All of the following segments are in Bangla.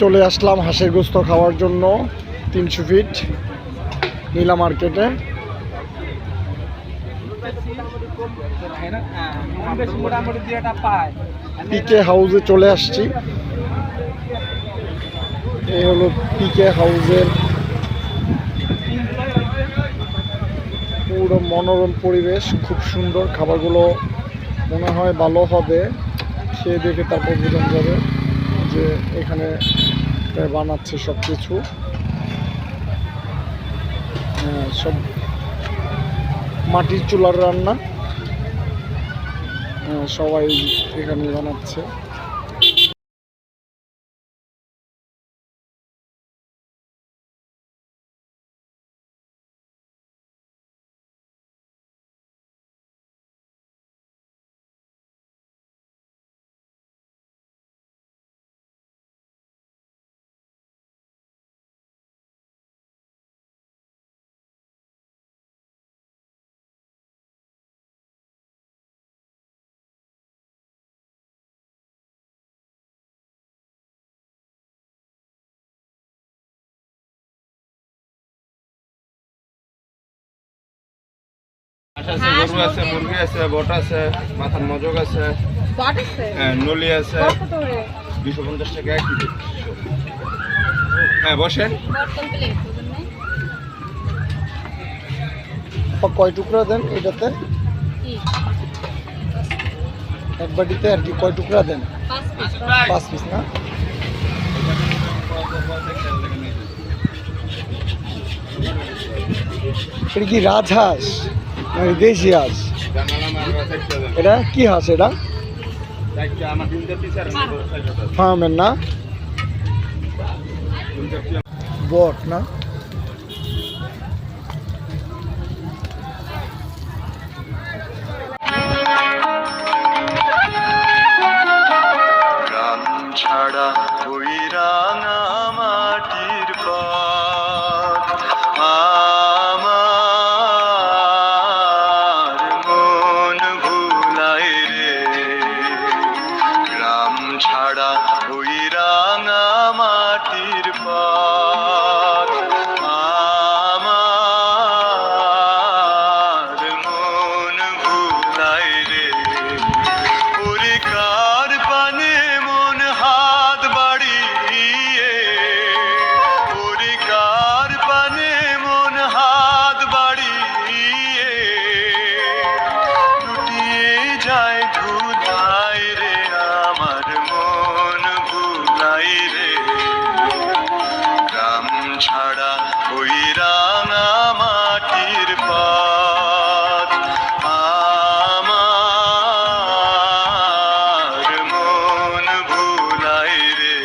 চলে আসলাম হাঁসের গোস্ত খাওয়ার জন্য 300 ফিট নীলা মার্কেটে। পিকে হাউসে চলে আসছি। এই হলো পিকে হাউসের পুরো মনোরম পরিবেশ, খুব সুন্দর। খাবারগুলো মনে হয় ভালো হবে, খেয়ে দেখে তারপর বোঝা যাবে যে এখানে বানাচ্ছে সব কিছু। সব মাটির চুলার রান্না, সবাই এখানে বানাচ্ছে। গরু আছে, মুরগি আছে, বট আছে, মাথার মজক আছে, নলি আছে। 250 টাকা এক কেজি। হ্যাঁ বসেন। কয় টুকরা দেন এটাতে? এক বাটিতে আর কি কয় টুকরা দেন? 5 পিস না? এটা কি রাজহাঁস নাকি দেশি হাঁস? এটা কি হাঁস? এটা ফার্মের না? বট না? ছাড়া ওই রাঙা মাটির পথ আমার মন ভুলাই রে। গ্রাম ছাড়া ওই রাঙা মাটির পথ আমার মন ভুলাই রে। ওরে কার পানে মন হাত বাড়িয়ে, ওরে কার পানে মন হাত বাড়িয়ে লুটিয়ে যায় ধুলাই রে। আমার মন ভুলাই রে। গ্রাম ছাড়া ওই রাঙা মাটির পথ আমার মন ভুলাই রে।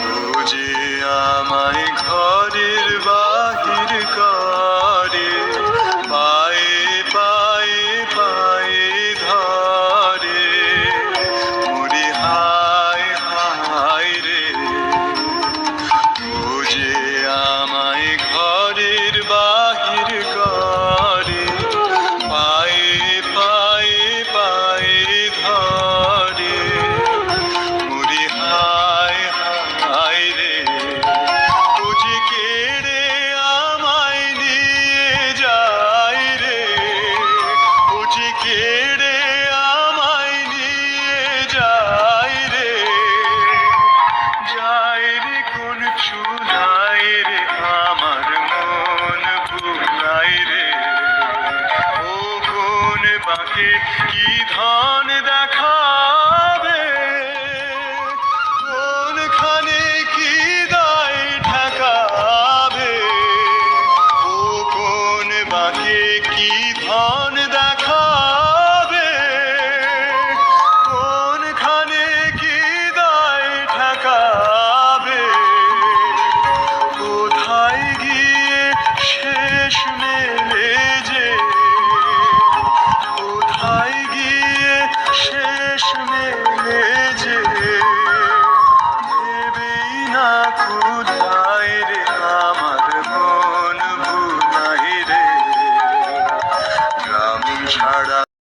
ও যে আমায় ঘরের বাহির করে, পায়ে পায়ে পায়ে ধরে। ওরে হায় হায় রে। ও যে আমায় ঘরের বাহির করে, পায়ে পায়ে পায়ে ধরে। ওরে হায় হায় রে। ও যে কেড়ে আমায় নিয়ে যায় রে। ও যে কেড়ে আমায় নিয়ে যায় রে। যায় রে কোন চুলাই রে। আমার মন ভুলাই রে। ও কোন বাঁকে কি ধন দেখা